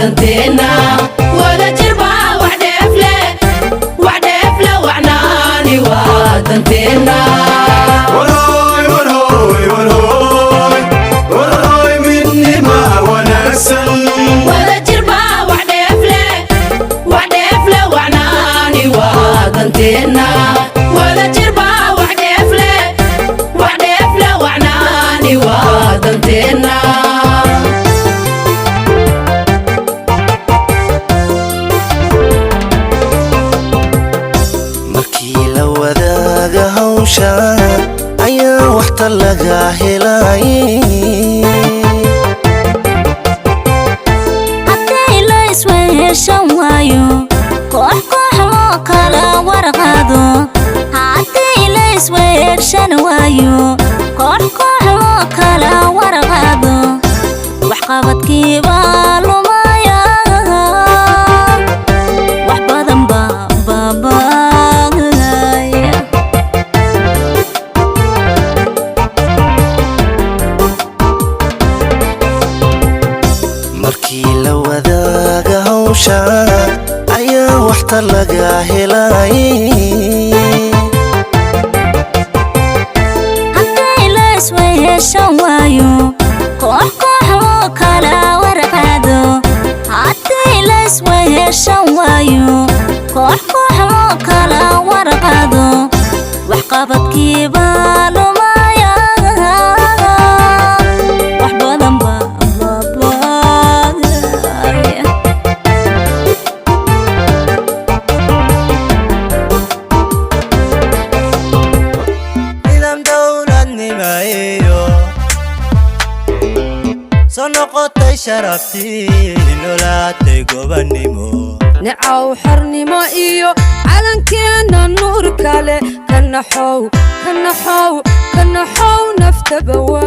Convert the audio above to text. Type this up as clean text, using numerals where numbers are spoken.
وادنتنا ولا جربا وعدفله وعناني وادنتنا وراي وراي وراي وراي مني ما ونسل ولا جربا وعدفله وعناني وادنتنا ولا جربا وعدفله وعناني وادنتنا ayaa waxta laga helay haddii la isweeshan waayo koox loo kala warqado haddii la isweeshan waayo koox loo kala warqado wax qabadkiiba lumaya wax badan baa la wadaaga hawsha ayaa waxta laga helay haddii la isweeshan waayo koox loo kala warqado haddii la isweeshan waayo koox loo kala warqado wax qabadkiiba lumaya wax badan sonoqotay sharaftii nolaatay gobanimo نعو حرنما إيو علن كينا نور كالي كنحو كنحو نفت بوا